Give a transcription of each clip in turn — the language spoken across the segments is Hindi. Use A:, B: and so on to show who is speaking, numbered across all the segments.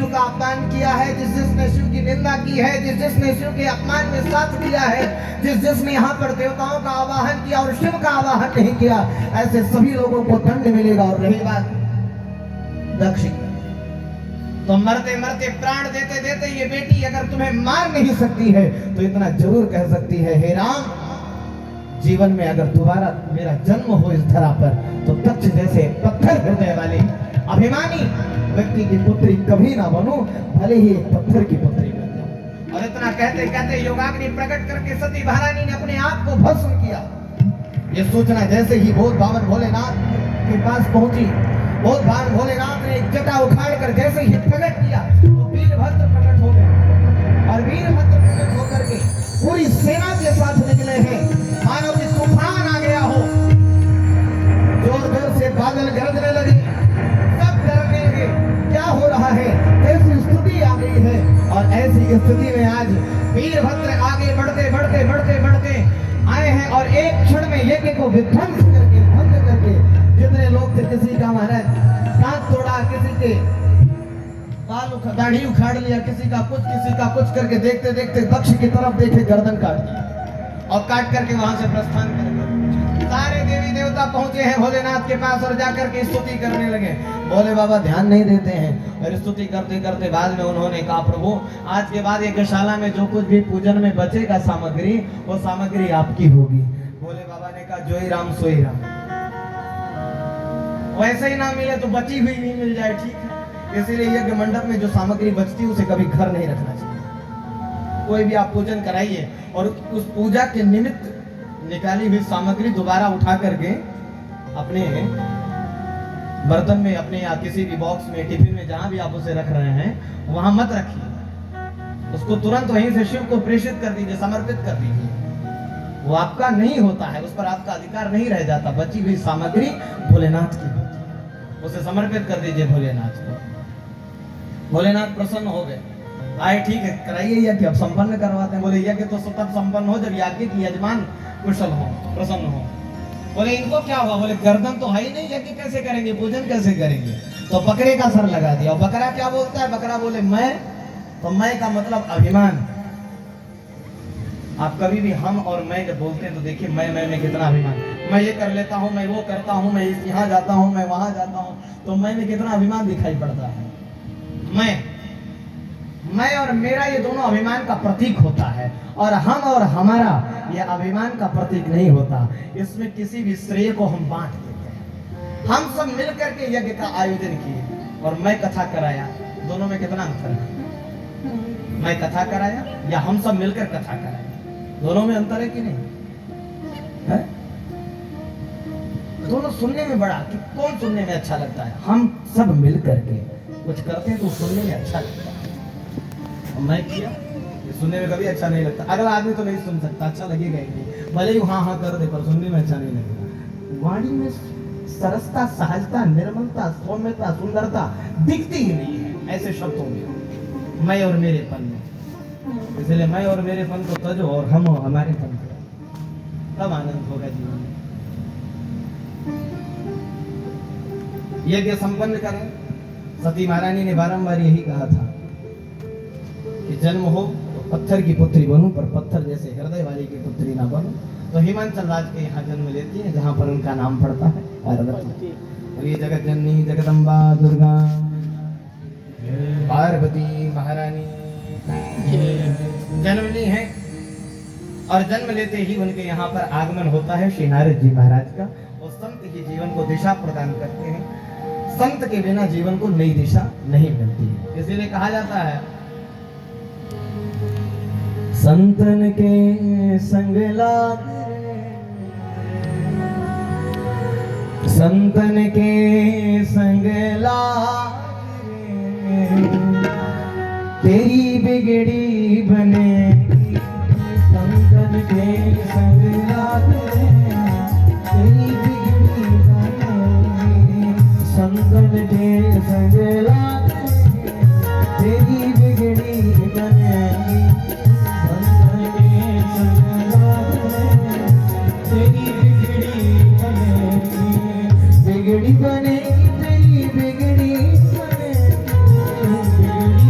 A: का अपमान किया है, जिसने शिव की निंदा की है, जिसने शिव के अपमान में साथ दिया है, जिसने यहाँ पर देवताओं का आवाहन किया और शिव का आवाहन नहीं किया, ऐसे सभी लोगों को दंड मिलेगा। और रही बात दक्ष, तो मरते मरते प्राण देते देते ये बेटी अगर तुम्हें मार नहीं सकती है तो इतना जरूर कह सकती है, हे राम, जीवन में अगर दोबारा मेरा जन्म हो इस धरा पर तो दक्ष जैसे पत्थर हृदय वाले अभिमानी व्यक्ति की पुत्री कभी ना बनूं, भले ही एक पत्थर की पुत्री बन जाऊं। और इतना कहते कहते योगाग्नि प्रकट करके सती महारानी ने अपने आप को भस्म किया। ये सूचना जैसे ही बोध बावन भोलेनाथ के पास पहुंची, बोध बावन भोलेनाथ ने एक जटा उखाड़ कर जैसे ही प्रकट किया तो वीरभद्र प्रकट हो गए। और वीरभद्र प्रकट होकर के पूरी सेना के साथ निकले हैं, मानो कि तूफान आ गया हो, जोर जोर से बादल गरजने लगे, सब डरने लगे, क्या हो रहा है, कैसी स्थिति आ गई है। और ऐसी स्थिति में आज वीरभद्र आगे बढ़ते बढ़ते बढ़ते बढ़ते आए हैं और एक क्षण में यज्ञ को विध्वंस करके भंग करके, जितने लोग थे, किसी का महाराज दांत तोड़ा, किसी के बाल दाढ़ी उखाड़ लिया, किसी का कुछ करके देखते देखते दक्ष की तरफ देखे, गर्दन काट दी और काट करके वहां से प्रस्थान कर गए। सारे देवी देवता पहुंचे हैं भोलेनाथ के पास और जाकर के स्तुति करने लगे। भोले बाबा ध्यान नहीं देते हैं और स्तुति करते करते बाद में उन्होंने कहा, प्रभु आज के बाद यज्ञशाला में जो कुछ भी पूजन में बचेगा सामग्री, वो सामग्री आपकी होगी। भोले बाबा ने कहा, जोई राम सोई राम, वैसे ही ना मिले तो बची हुई नहीं मिल जाए, ठीक है। इसीलिए यज्ञ मंडप में जो सामग्री बचती है उसे कभी घर नहीं रखना चाहिए। कोई भी आप पूजन कराइए और उस पूजा के निमित्त निकाली हुई सामग्री दोबारा उठा करके अपने बर्तन में, अपने या किसी भी बॉक्स में, टिफिन में, जहां भी आप उसे रख रहे हैं वहां मत रखिए। उसको तुरंत वहीं से शिव को प्रेषित कर दीजिए, समर्पित कर दीजिए। वो आपका नहीं होता है, उस पर आपका अधिकार नहीं रह जाता। बची हुई सामग्री भोलेनाथ की होती है, उसे समर्पित कर दीजिए भोलेनाथ को। भोलेनाथ प्रसन्न हो गए, आए, ठीक है कराइए यज्ञ, अब संपन्न करवाते हैं। बोले यज्ञ तो तब संपन्न हो जब यज्ञ की यजमान कुशल हो, प्रसन्न हो। बोले इनको क्या हुआ? बोले गर्दन तो है ही नहीं, यज्ञ कैसे करेंगे, पूजन कैसे करेंगे? तो बकरे का सर लगा दिया। और बकरा क्या बोलता है? बकरा बोले मैं, तो मैं का मतलब अभिमान। आप कभी भी हम और मैं जब बोलते हैं तो देखिए मैं में कितना अभिमान। मैं ये कर लेता हूँ, मैं वो करता हूँ, मैं यहाँ जाता हूँ, मैं वहां जाता हूँ, तो मैं में कितना अभिमान दिखाई पड़ता है। मैं और मेरा ये दोनों अभिमान का प्रतीक होता है, और हम और हमारा ये अभिमान का प्रतीक नहीं होता। इसमें किसी भी श्रेय को हम बांट देते हैं। हम सब मिलकर के यज्ञ का आयोजन किए और मैं कथा कराया, दोनों में कितना अंतर है? मैं कथा कराया या हम सब मिलकर कथा कराया, दोनों में अंतर है कि नहीं है? दोनों सुनने में बड़ा कि कौन सुनने में अच्छा लगता है। हम सब मिलकर के कुछ करते हैं तो सुनने में अच्छा लगता है। मैं किया, सुनने में कभी अच्छा नहीं लगता। अगला आदमी तो नहीं सुन सकता, अच्छा लगेगा ही नहीं, भले ही हाँ हाँ कर दे, पर सुनने में अच्छा नहीं लगेगा। वाणी में सरसता, सहजता, निर्मलता, सौम्यता, सुंदरता दिखती ही नहीं है ऐसे शब्दों में, मैं और मेरेपन में। इसलिए मैं और मेरेपन को तजो और हम और हमारे पन को, तब आनंद होगा जीवन में। यज्ञ संपन्न करें। सती महारानी ने बारंबार यही कहा था कि जन्म हो तो पत्थर की पुत्री बनूं, पर पत्थर जैसे हृदय वाली की पुत्री ना बनूं। तो हिमाचल राज के यहाँ जन्म लेती है, जहाँ पर उनका नाम पड़ता है पार्वती। और ये जगत जननी जगदम्बा दुर्गा पार्वती महारानी जन्म ली है। और जन्म लेते ही उनके यहाँ पर आगमन होता है श्री नारद जी महाराज का। वो संत ही जीवन को दिशा प्रदान करते हैं। संत के बिना जीवन को नई दिशा नहीं मिलती है। इसीलिए कहा जाता है संतन के संग लाग, संतन के संग लाग, तेरी बिगड़ी बनेगी। संतन के संग लाग, तेरी बिगड़ी बनेगी। संतन के संग लाग, तेरी बिगड़ी बनेगी। बिगड़ी बनेगी, तेरी बिगड़ी बनेगी। बिगड़ी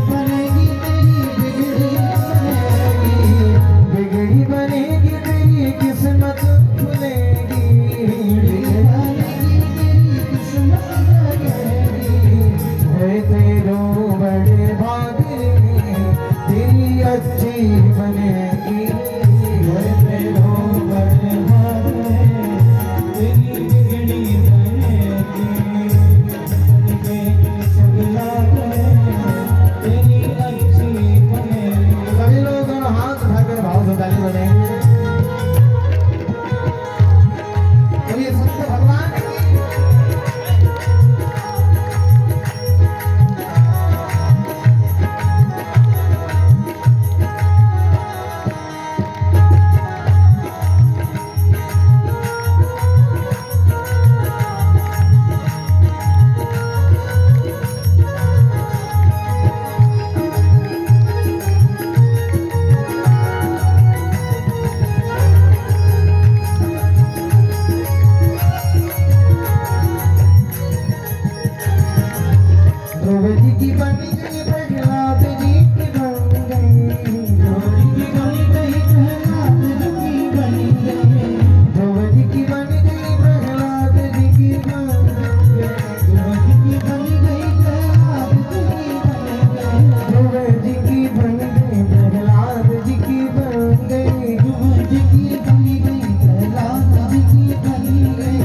A: ध्रुव जी की बन गई, प्रहलाद जी की बन गई, ध्रुव जी की बन गई, प्रहलाद जी की बन गई।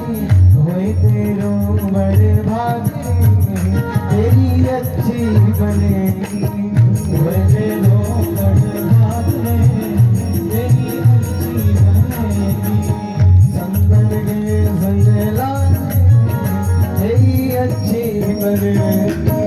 A: होए तेरो बड़े भागे, तेरी अच्छी बनेगी। होए तेरो बड़े भागे, तेरी अच्छी बनेगी। संतन के संग लागे, तेरी अच्छी बनेगी।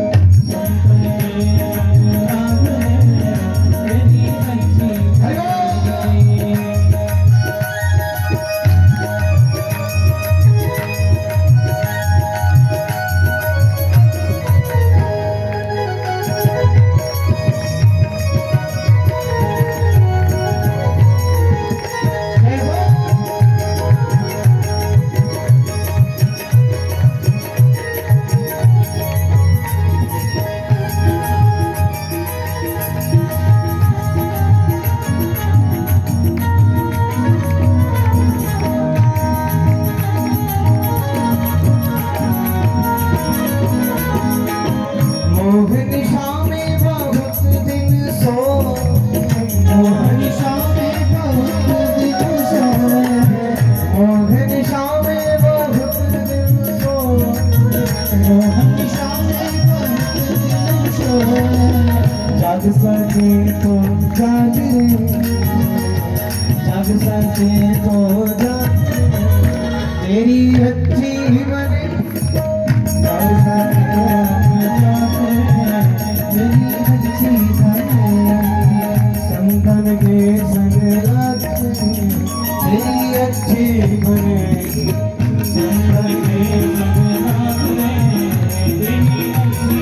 A: जाग सके तो जाग रे, जाग सके तो जाग, तेरी अच्छी बने। जाग सके तो जाग, तेरी अच्छी बने। संतन के संग लागे, तेरी अच्छी बनेगी। संतन के संग लागे, तेरी अच्छी बनेगी।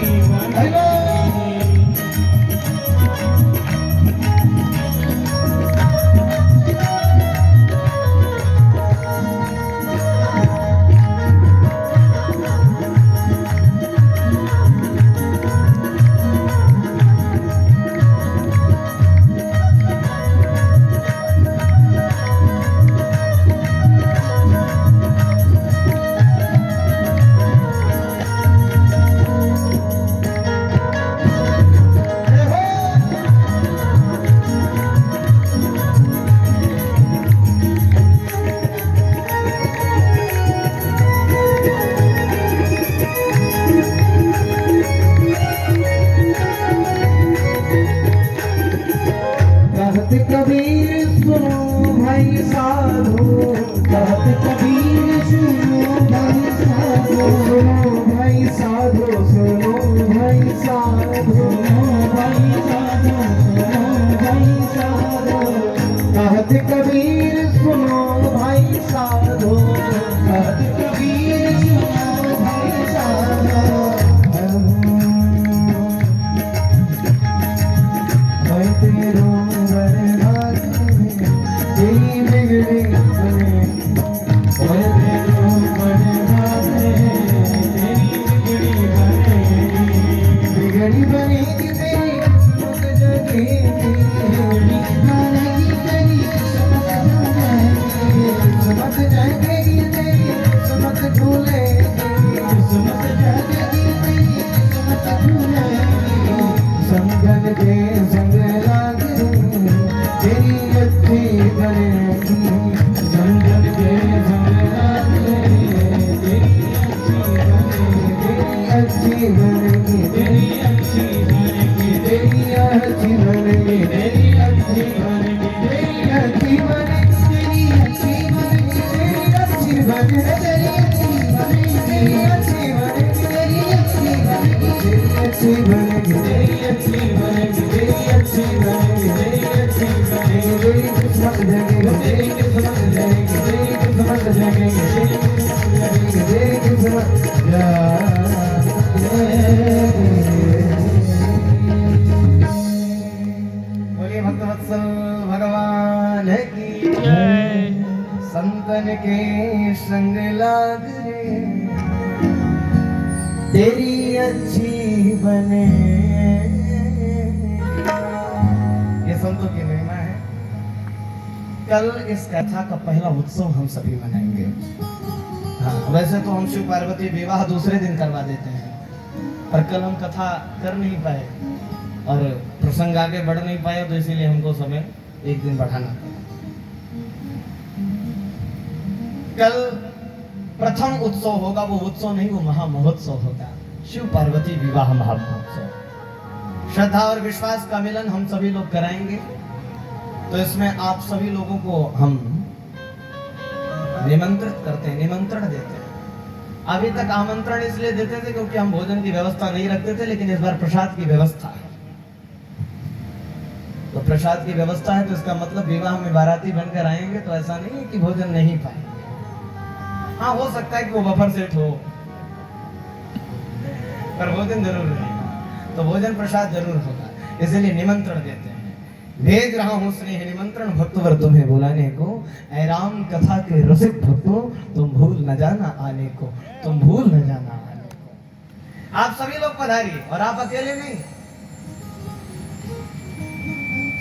A: कबीर सुनो भाई साधो, कहत कबीर सुनो भाई साधो, सुनो भाई साधो, सुनो भाई साधो, सुनो भाई साधो, सुनो भाई साधो। कहत कबीर सुनो भाई साधो, कहत कबीर सुनो भाई साधो। मैं तेरो बिगड़ी बनेगी तेरी समझ जगेगी, बनेगी तेरी समझ जाएगी, तेरी समझ झूलेगी, समझ जाएगी तेरी समझ झूलेगी। संगन के संग लागे, तेरी अच्छी बनेगी। संगन के संग लागे, तेरी अच्छी बनेगी, तेरी अच्छी बनेगी, तेरी अच्छी बनेगी, तेरी अच्छी बनेगी, तेरी अच्छी बनेगी, तेरी अच्छी बनेगी, तेरी अच्छी बनेगी, तेरी अच्छी बनेगी, तेरी अच्छी बनेगी, तेरी अच्छी बनेगी, तेरी अच्छी बनेगी, तेरी अच्छी बनेगी, तेरी अच्छी बनेगी, तेरी किस्मत जगेगी, तेरी किस्मत जगेगी, तेरी किस्मत जगेगी, तेरी किस्मत जगेगी, तेरी किस्मत बोलिए भक्तवत्सल भगवान की जय। संतन के संग लाग रे, तेरी अच्छी बने। ये संतों की महिमा है। कल इस कथा का पहला उत्सव हम सभी मनाएंगे। हाँ, वैसे तो हम शिव पार्वती विवाह दूसरे दिन करवा देते हैं, पर कल हम कथा कर नहीं पाए। और प्रसंग आगे बढ़ नहीं पाया तो इसीलिए हमको समय एक दिन बढ़ाना पड़ा। कल प्रथम उत्सव होगा, वो उत्सव नहीं, वो महामहोत्सव होगा, शिव पार्वती विवाह महामहोत्सव। श्रद्धा और विश्वास का मिलन हम सभी लोग कराएंगे। तो इसमें आप सभी लोगों को हम निमंत्रित करते हैं, निमंत्रण देते हैं। अभी तक आमंत्रण इसलिए देते थे क्योंकि हम भोजन की व्यवस्था नहीं रखते थे, लेकिन इस बार प्रसाद की व्यवस्था है। तो प्रसाद की व्यवस्था है तो इसका मतलब विवाह में बाराती बनकर आएंगे तो ऐसा नहीं है कि भोजन नहीं पाएंगे। हाँ, हो सकता है कि वो बफर सेट हो, पर भोजन जरूर रहेगा। तो भोजन प्रसाद जरूर होगा, इसलिए निमंत्रण देते हैं। भेज रहा हूँ स्नेह निमंत्रण भक्तवर तुम्हें बुलाने को, ऐ राम कथा के रसिक भक्तों तुम भूल न जाना आने को, तुम भूल न जाना आने को। आप सभी लोग पधारिए, और आप अकेले नहीं।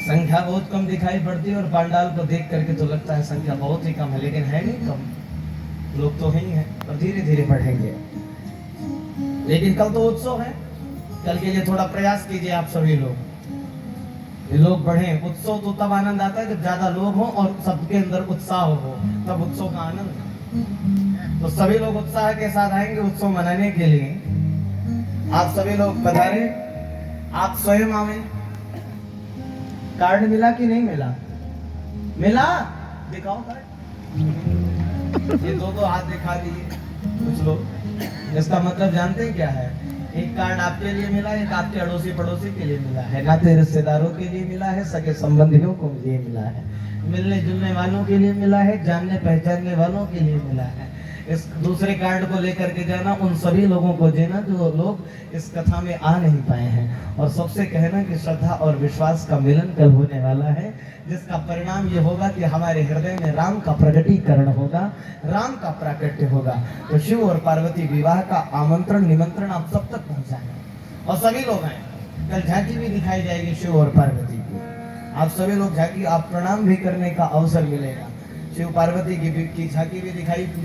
A: संख्या बहुत कम दिखाई पड़ती है और पांडाल को देख करके तो लगता है संख्या बहुत ही कम है, लेकिन है नहीं कम, लोग तो ही हैं और धीरे धीरे बढ़ेंगे। लेकिन कल तो उत्सव है, कल के लिए थोड़ा प्रयास कीजिए आप सभी लोग, लोग बढ़े। उत्सव तो तब आनंद आता है जब ज्यादा लोग हो और सबके अंदर उत्साह हो, तब उत्सव का आनंद। तो सभी लोग उत्साह के साथ आएंगे उत्सव मनाने के लिए। आप सभी लोग पधारे, आप स्वयं आवे। कार्ड मिला कि नहीं मिला? मिला? दिखाओ कार्ड। ये दो हाथ दिखा दिए कुछ लोग। इसका मतलब जानते हैं क्या है? एक कार्ड आपके लिए मिला, एक आपके अड़ोसी पड़ोसी के लिए मिला है, नाते रिश्तेदारों के लिए मिला है, सगे संबंधियों को लिए मिला है, मिलने जुलने वालों के लिए मिला है, जानने पहचानने वालों के लिए मिला है। इस दूसरे कार्ड को लेकर के जाना उन सभी लोगों को देना जो लोग इस कथा में आ नहीं पाए हैं, और सबसे कहना कि श्रद्धा और विश्वास का मिलन कल होने वाला है, जिसका परिणाम ये होगा कि हमारे हृदय में राम का प्रगटीकरण होगा, राम का प्राकट्य होगा। तो शिव और पार्वती विवाह का आमंत्रण निमंत्रण आप सब तक पहुंचाएं और सभी लोग आए। कल झांकी भी दिखाई जाएगी शिव और पार्वती की, आप सभी लोग झांकी, आप प्रणाम भी करने का अवसर मिलेगा। शिव पार्वती की झांकी भी दिखाई जाएगी।